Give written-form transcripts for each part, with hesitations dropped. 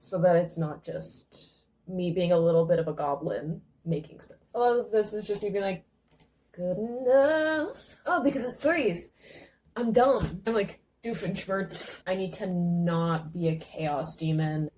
so that it's not just me being a little bit of a goblin making stuff. A lot of this is just me being like, good enough. Oh, because it's threes. I'm dumb. I'm like Doofenshmirtz. I need to not be a chaos demon.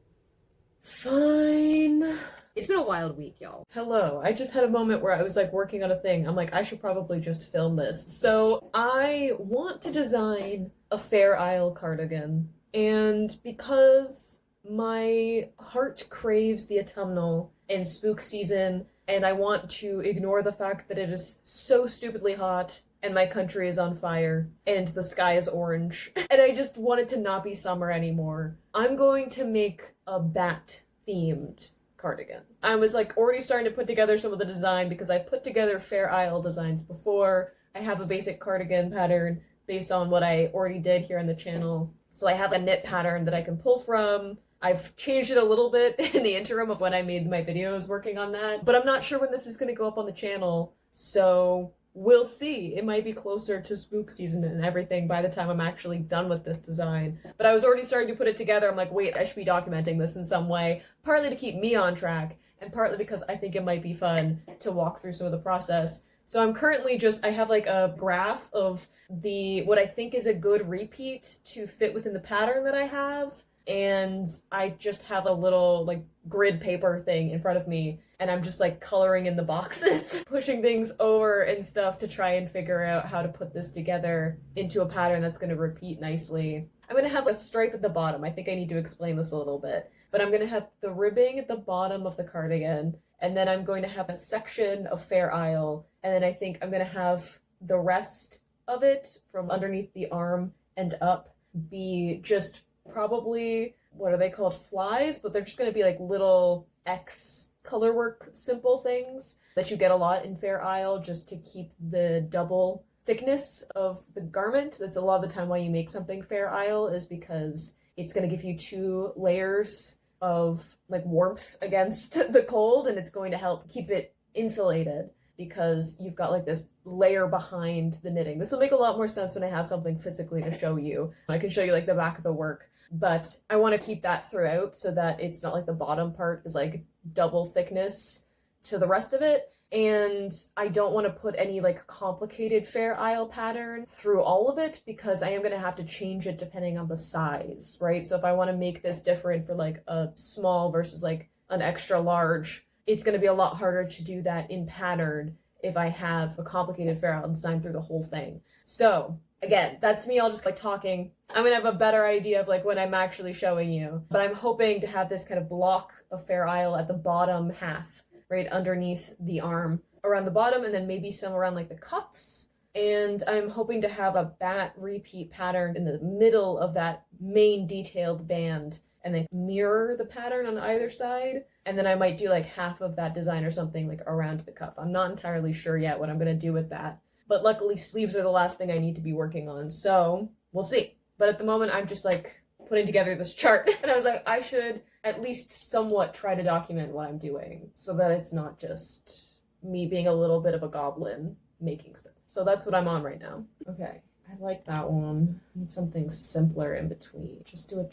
Fine. It's been a wild week, y'all. Hello. I just had a moment where I was like working on a thing. I'm like, I should probably just film this. So I want to design a Fair Isle cardigan. And because my heart craves the autumnal and spook season, and I want to ignore the fact that it is so stupidly hot and my country is on fire and the sky is orange, and I just want it to not be summer anymore, I'm going to make a bat themed cardigan. I was like already starting to put together some of the design because I've put together Fair Isle designs before. I have a basic cardigan pattern based on what I already did here on the channel. So I have a knit pattern that I can pull from. I've changed it a little bit in the interim of when I made my videos working on that, but I'm not sure when this is going to go up on the channel, so we'll see. It might be closer to spook season and everything by the time I'm actually done with this design. But I was already starting to put it together. I'm like, wait, I should be documenting this in some way, partly to keep me on track, and partly because I think it might be fun to walk through some of the process. So I'm currently I have like a graph of what I think is a good repeat to fit within the pattern that I have. And I just have a little like grid paper thing in front of me, and I'm just like coloring in the boxes, pushing things over and stuff to try and figure out how to put this together into a pattern that's going to repeat nicely. I'm going to have a stripe at the bottom. I think I need to explain this a little bit, but I'm going to have the ribbing at the bottom of the cardigan, and then I'm going to have a section of Fair Isle, and then I think I'm going to have the rest of it from underneath the arm and up be just probably, what are they called, flies, but they're just going to be like little X Colourwork simple things that you get a lot in Fair Isle just to keep the double thickness of the garment. That's a lot of the time why you make something Fair Isle, is because it's going to give you 2 layers of like warmth against the cold, and it's going to help keep it insulated because you've got like this layer behind the knitting. This will make a lot more sense when I have something physically to show you. I can show you like the back of the work, but I want to keep that throughout so that it's not like the bottom part is like double thickness to the rest of it. And I don't want to put any like complicated Fair Isle pattern through all of it because I am going to have to change it depending on the size, right? So if I want to make this different for like a small versus like an extra large, it's going to be a lot harder to do that in pattern if I have a complicated Fair Isle design through the whole thing. So again, that's me all just like talking. I'm going to have a better idea of like when I'm actually showing you, but I'm hoping to have this kind of block of Fair Isle at the bottom half, right underneath the arm, around the bottom, and then maybe some around like the cuffs. And I'm hoping to have a bat repeat pattern in the middle of that main detailed band and then mirror the pattern on either side. And then I might do like half of that design or something like around the cuff. I'm not entirely sure yet what I'm going to do with that. But luckily sleeves are the last thing I need to be working on. So we'll see. But at the moment I'm just like putting together this chart. And I was like, I should at least somewhat try to document what I'm doing so that it's not just me being a little bit of a goblin making stuff. So that's what I'm on right now. Okay. I like that one. I need something simpler in between. Just do a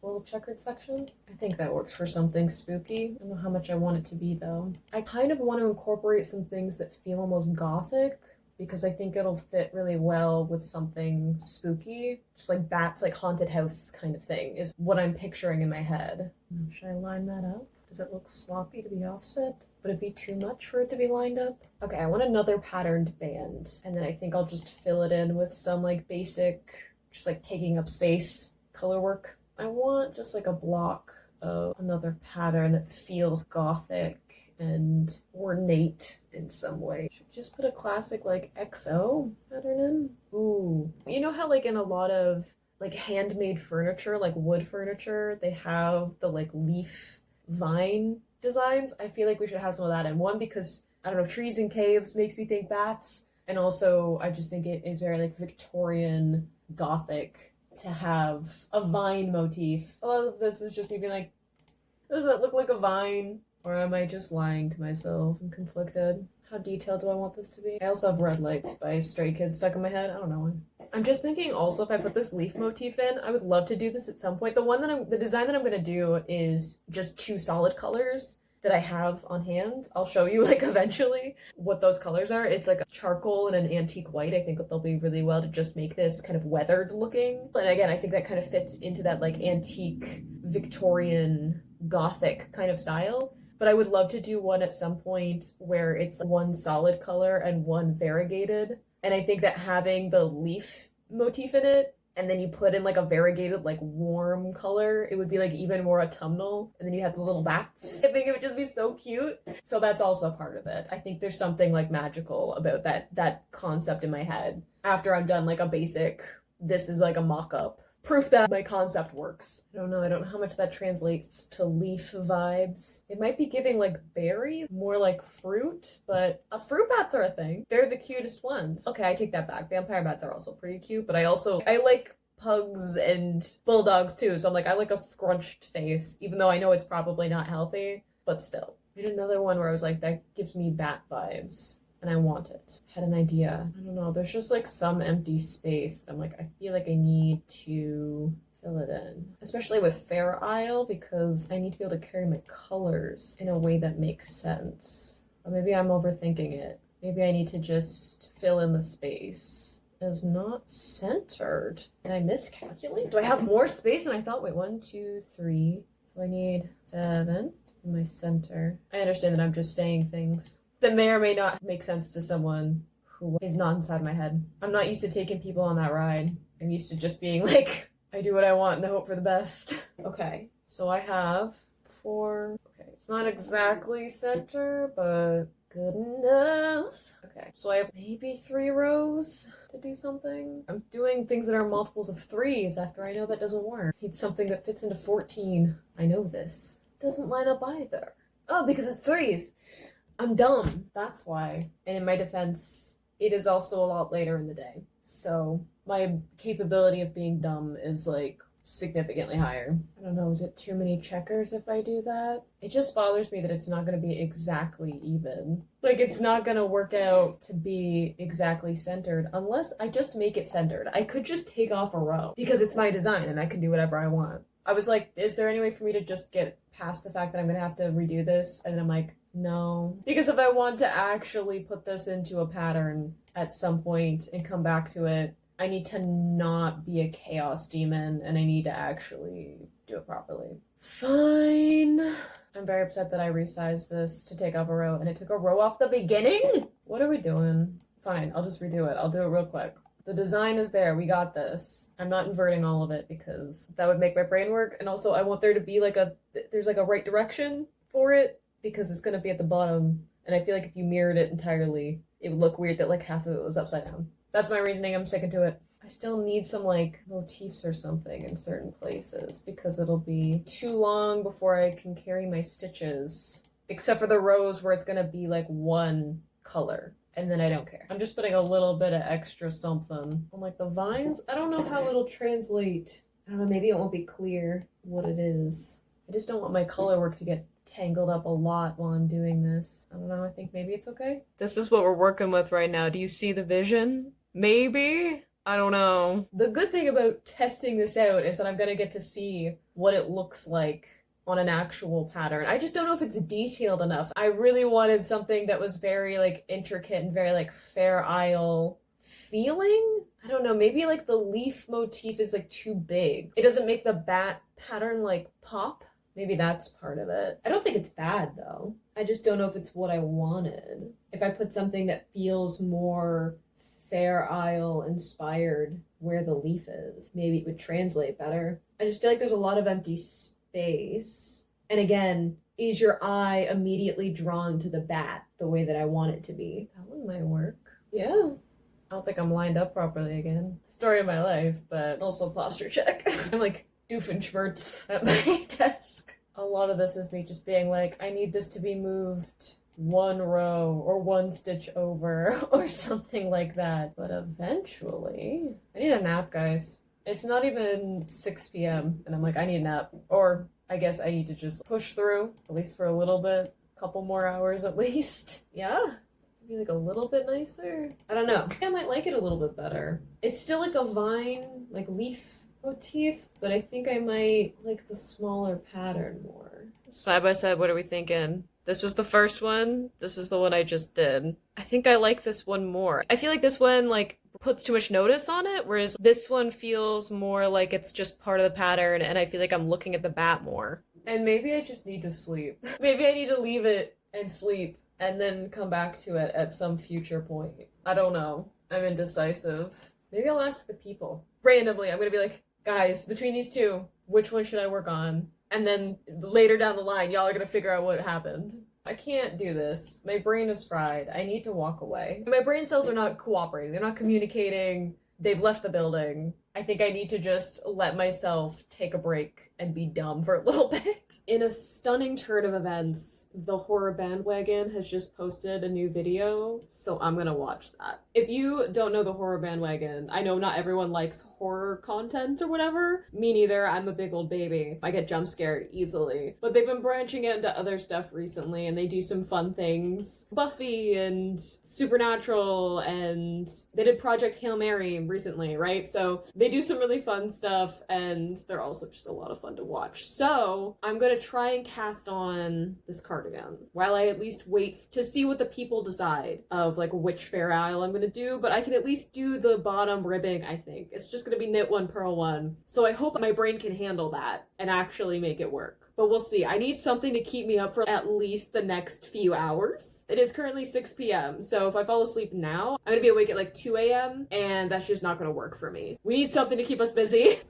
little checkered section. I think that works for something spooky. I don't know how much I want it to be though. I kind of want to incorporate some things that feel almost gothic because I think it'll fit really well with something spooky. Just like bats, like haunted house kind of thing is what I'm picturing in my head. Should I line that up? Does it look sloppy to be offset? Would it be too much for it to be lined up? Okay, I want another patterned band. And then I think I'll just fill it in with some like basic, just like taking up space color work. I want just like a block of another pattern that feels gothic and ornate in some way. Should just put a classic like XO pattern in. Ooh. You know how like in a lot of like handmade furniture, like wood furniture, they have the like leaf vine designs? I feel like we should have some of that in. One, because I don't know, trees and caves makes me think bats, and also I just think it is very like Victorian Gothic to have a vine motif. A lot of this is just me being like, does that look like a vine? Or am I just lying to myself? I'm conflicted. How detailed do I want this to be? I also have Red Lights by Stray Kids stuck in my head. I don't know when. I'm just thinking also if I put this leaf motif in, I would love to do this at some point. The design that I'm gonna do is just 2 solid colors that I have on hand. I'll show you like eventually what those colors are. It's like a charcoal and an antique white. I think that they'll be really well to just make this kind of weathered looking. And again, I think that kind of fits into that like antique Victorian Gothic kind of style. But I would love to do one at some point where it's 1 solid color and 1 variegated. And I think that having the leaf motif in it, and then you put in like a variegated, like warm color, it would be like even more autumnal. And then you have the little bats. I think it would just be so cute. So that's also part of it. I think there's something like magical about that concept in my head. After I'm done like a basic, this is like a mock-up. Proof that my concept works. I don't know how much that translates to leaf vibes. It might be giving like berries, more like fruit, but fruit bats are a thing. They're the cutest ones. Okay, I take that back. Vampire bats are also pretty cute, but I like pugs and bulldogs too, so I'm like, I like a scrunched face, even though I know it's probably not healthy, but still. I had another one where I was like, that gives me bat vibes. And I want it. Had an idea. I don't know, there's just like some empty space that I'm like, I feel like I need to fill it in. Especially with Fair Isle, because I need to be able to carry my colors in a way that makes sense. Or maybe I'm overthinking it. Maybe I need to just fill in the space. It's not centered. Did I miscalculate? Do I have more space than I thought? Wait, 1, 2, 3. So I need 7 in my center. I understand that I'm just saying things that may or may not make sense to someone who is not inside my head. I'm not used to taking people on that ride. I'm used to just being like, I do what I want and hope for the best. Okay, so I have 4. Okay, it's not exactly center, but good enough. Okay, so I have maybe 3 rows to do something. I'm doing things that are multiples of 3s after I know that doesn't work. I need something that fits into 14. I know this. Doesn't line up either. Oh, because it's 3s. I'm dumb. That's why. And in my defense, it is also a lot later in the day. So my capability of being dumb is like significantly higher. I don't know, is it too many checkers if I do that? It just bothers me that it's not going to be exactly even. Like it's not going to work out to be exactly centered unless I just make it centered. I could just take off a row because it's my design and I can do whatever I want. I was like, is there any way for me to just get past the fact that I'm going to have to redo this? And then I'm like, no. Because if I want to actually put this into a pattern at some point and come back to it, I need to not be a chaos demon and I need to actually do it properly. Fine. I'm very upset that I resized this to take off a row and it took a row off the beginning? What are we doing? Fine, I'll just redo it. I'll do it real quick. The design is there. We got this. I'm not inverting all of it because that would make my brain work. And also I want there to be like there's like a right direction for it because it's going to be at the bottom. And I feel like if you mirrored it entirely, it would look weird that like half of it was upside down. That's my reasoning. I'm sticking to it. I still need some like motifs or something in certain places because it'll be too long before I can carry my stitches. Except for the rows where it's going to be like one color. And then I don't care. I'm just putting a little bit of extra something on like the vines. I don't know how it'll translate. I don't know, maybe it won't be clear what it is. I just don't want my color work to get tangled up a lot while I'm doing this. I don't know, I think maybe it's okay. This is what we're working with right now. Do you see the vision? Maybe? I don't know. The good thing about testing this out is that I'm gonna get to see what it looks like on an actual pattern. I just don't know if it's detailed enough. I really wanted something that was very like intricate and very like Fair Isle feeling. I don't know, maybe like the leaf motif is like too big. It doesn't make the bat pattern like pop. Maybe that's part of it. I don't think it's bad though. I just don't know if it's what I wanted. If I put something that feels more Fair Isle inspired where the leaf is, maybe it would translate better. I just feel like there's a lot of empty space. And again, is your eye immediately drawn to the bat the way that I want it to be? That one might work. Yeah. I don't think I'm lined up properly again. Story of my life, but also posture check. I'm like Doofenshmirtz at my desk. A lot of this is me just being like, I need this to be moved 1 row or 1 stitch over or something like that. But eventually, I need a nap, guys. It's not even 6 p.m. and I'm like, I need a nap. Or I guess I need to just push through, at least for a little bit. A couple more hours at least. Yeah. Maybe like a little bit nicer? I don't know. I think I might like it a little bit better. It's still like a vine, like leaf motif, but I think I might like the smaller pattern more. Side by side, what are we thinking? This was the first one. This is the one I just did. I think I like this one more. I feel like this one like puts too much notice on it, whereas this one feels more like it's just part of the pattern and I feel like I'm looking at the bat more. And maybe I just need to sleep. Maybe I need to leave it and sleep and then come back to it at some future point. I don't know. I'm indecisive. Maybe I'll ask the people. Randomly, I'm gonna be like, guys, between these two, which one should I work on? And then later down the line, y'all are gonna figure out what happened. I can't do this. My brain is fried. I need to walk away. My brain cells are not cooperating. They're not communicating. They've left the building. I think I need to just let myself take a break and be dumb for a little bit. In a stunning turn of events, the horror bandwagon has just posted a new video, so I'm gonna watch that. If you don't know the horror bandwagon, I know not everyone likes horror content or whatever. Me neither, I'm a big old baby. I get jump scared easily. But they've been branching into other stuff recently, and they do some fun things. Buffy and Supernatural, and they did Project Hail Mary recently, right? So they do some really fun stuff, and they're also just a lot of fun to watch. So I'm gonna try and cast on this cardigan while I at least wait to see what the people decide of like which Fair Isle I'm gonna do, but I can at least do the bottom ribbing, I think. It's just gonna be knit one, purl one. So I hope my brain can handle that and actually make it work. But we'll see. I need something to keep me up for at least the next few hours. It is currently 6 p.m. So if I fall asleep now, I'm gonna be awake at like 2 a.m. and that's just not gonna work for me. We need something to keep us busy.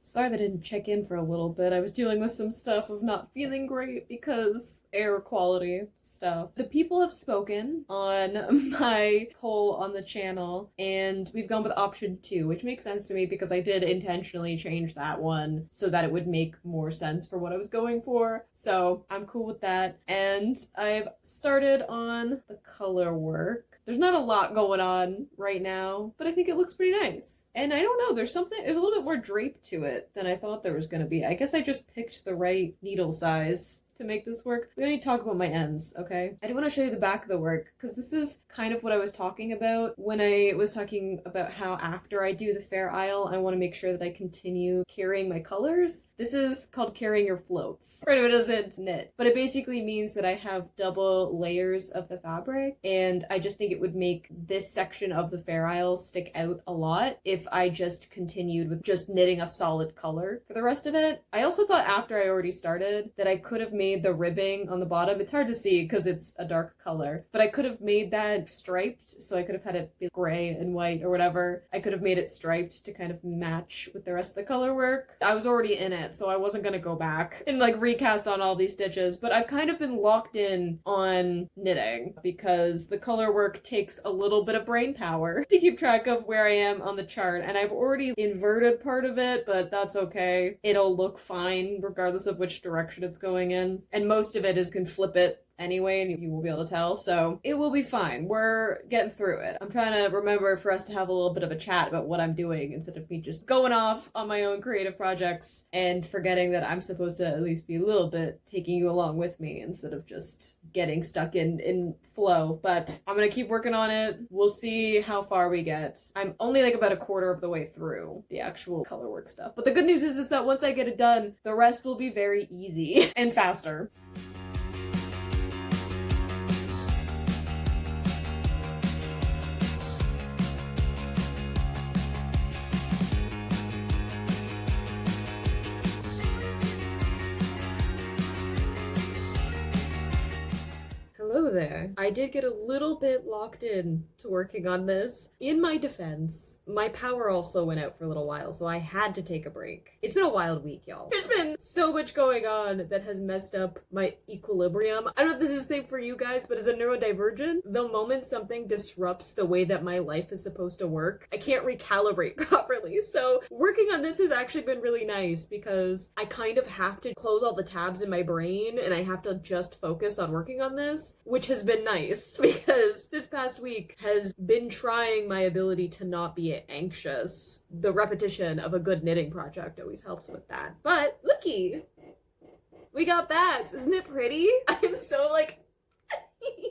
Sorry that I didn't check in for a little bit. I was dealing with some stuff of not feeling great because air quality stuff. The people have spoken on my poll on the channel, and we've gone with option 2, which makes sense to me because I did intentionally change that one so that it would make more sense for what I was going for. So I'm cool with that. And I've started on the color work. There's not a lot going on right now, but I think it looks pretty nice. And I don't know, there's a little bit more drape to it than I thought there was going to be. I guess I just picked the right needle size to make this work. We don't need to talk about my ends, okay? I do want to show you the back of the work, because this is kind of what I was talking about when I was talking about how after I do the Fair Isle, I want to make sure that I continue carrying my colors. This is called carrying your floats. Right, it doesn't knit, but it basically means that I have double layers of the fabric, and I just think it would make this section of the Fair Isle stick out a lot if I just continued with just knitting a solid color for the rest of it. I also thought after I already started that I could have made the ribbing on the bottom. It's hard to see because it's a dark color, but I could have made that striped, so I could have had it be gray and white or whatever. I could have made it striped to kind of match with the rest of the color work. I was already in it, so I wasn't gonna go back and like recast on all these stitches, but I've kind of been locked in on knitting because the color work takes a little bit of brain power to keep track of where I am on the chart, and I've already inverted part of it, but that's okay. It'll look fine regardless of which direction it's going in. And most of it is, you can flip it anyway and you will be able to tell, so it will be fine. We're getting through it. I'm trying to remember for us to have a little bit of a chat about what I'm doing instead of me just going off on my own creative projects and forgetting that I'm supposed to at least be a little bit taking you along with me instead of just getting stuck in flow. But I'm gonna keep working on it. We'll see how far we get. I'm only like about a quarter of the way through the actual color work stuff, but the good news is that once I get it done, the rest will be very easy and faster. there. I did get a little bit locked in to working on this. In my defense, my power also went out for a little while, so I had to take a break. It's been a wild week, y'all. There's been so much going on that has messed up my equilibrium. I don't know if this is the same for you guys, but as a neurodivergent, the moment something disrupts the way that my life is supposed to work, I can't recalibrate properly. So working on this has actually been really nice because I kind of have to close all the tabs in my brain and I have to just focus on working on this, which has been nice because this past week has been trying my ability to not be anxious. The repetition of a good knitting project always helps with that. But looky, we got bats. Isn't it pretty? I'm so like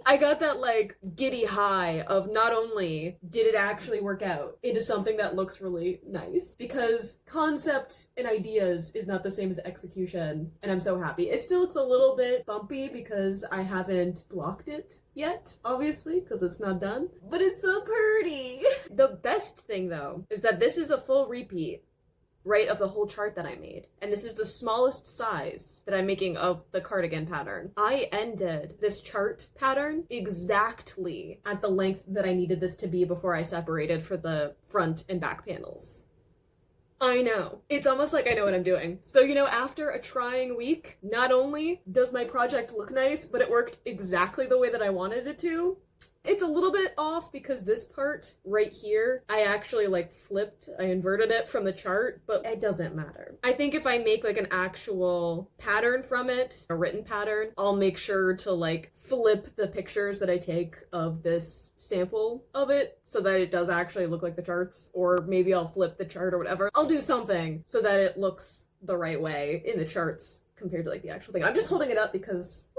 I got that like giddy high of not only did it actually work out, it is something that looks really nice because concept and ideas is not the same as execution, and I'm so happy. It still looks a little bit bumpy because I haven't blocked it yet, obviously, because it's not done, but it's so pretty. The best thing though is that this is a full repeat, right, of the whole chart that I made. And this is the smallest size that I'm making of the cardigan pattern. I ended this chart pattern exactly at the length that I needed this to be before I separated for the front and back panels. I know. It's almost like I know what I'm doing. So, you know, after a trying week, not only does my project look nice, but it worked exactly the way that I wanted it to. It's a little bit off because this part right here, I actually like flipped, I inverted it from the chart, but it doesn't matter. I think if I make like an actual pattern from it, a written pattern, I'll make sure to like flip the pictures that I take of this sample of it so that it does actually look like the charts, or maybe I'll flip the chart or whatever. I'll do something so that it looks the right way in the charts compared to like the actual thing. I'm just holding it up because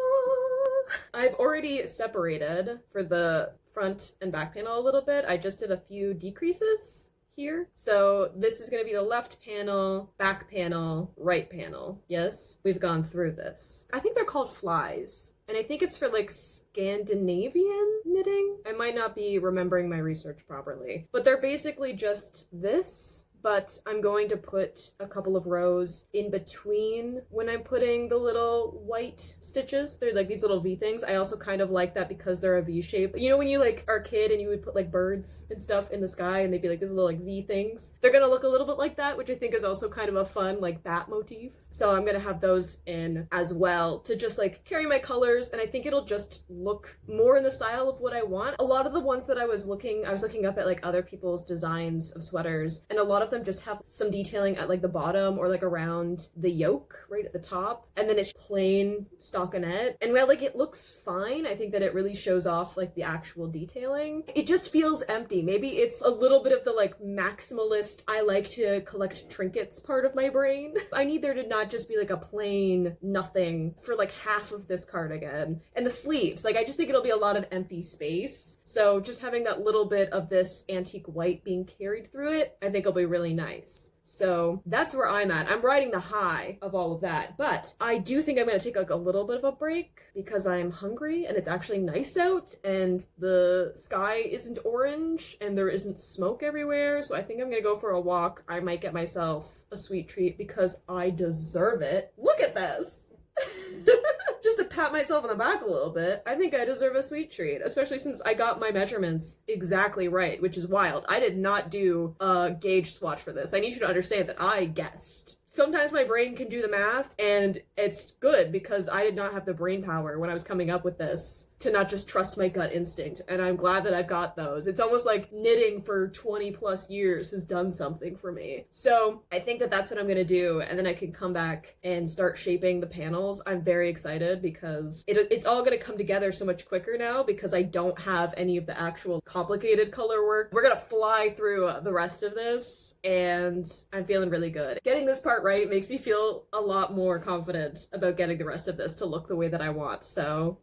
I've already separated for the front and back panel a little bit. I just did a few decreases here. So this is going to be the left panel, back panel, right panel. Yes, we've gone through this. I think they're called flies. And I think it's for like Scandinavian knitting. I might not be remembering my research properly, but they're basically just this. But I'm going to put a couple of rows in between when I'm putting the little white stitches. They're like these little V things. I also kind of like that because they're a V shape. You know when you like are a kid and you would put like birds and stuff in the sky and they'd be like these little like V things? They're gonna look a little bit like that, which I think is also kind of a fun like bat motif. So I'm gonna have those in as well to just like carry my colors, and I think it'll just look more in the style of what I want. A lot of the ones that I was looking up at like other people's designs of sweaters, and a lot of them just have some detailing at like the bottom or like around the yoke right at the top, and then it's plain stockinette, and while like it looks fine, I think that it really shows off like the actual detailing. It just feels empty. Maybe it's a little bit of the like maximalist I like to collect trinkets part of my brain. I need there to not just be like a plain nothing for like half of this cardigan. And the sleeves, like I just think it'll be a lot of empty space, so just having that little bit of this antique white being carried through it, I think will be really nice. So that's where I'm at. I'm riding the high of all of that, but I do think I'm going to take like a little bit of a break because I'm hungry and it's actually nice out and the sky isn't orange and there isn't smoke everywhere. So I think I'm going to go for a walk. I might get myself a sweet treat because I deserve it. Look at this. Just to pat myself on the back a little bit, I think I deserve a sweet treat, especially since I got my measurements exactly right, which is wild. I did not do a gauge swatch for this. I need you to understand that I guessed. Sometimes my brain can do the math, and it's good because I did not have the brain power when I was coming up with this to not just trust my gut instinct, and I'm glad that I've got those. It's almost like knitting for 20 plus years has done something for me. So I think that that's what I'm gonna do, and then I can come back and start shaping the panels. I'm very excited because it's all gonna come together so much quicker now because I don't have any of the actual complicated color work. We're gonna fly through the rest of this, and I'm feeling really good. Getting this part right makes me feel a lot more confident about getting the rest of this to look the way that I want, so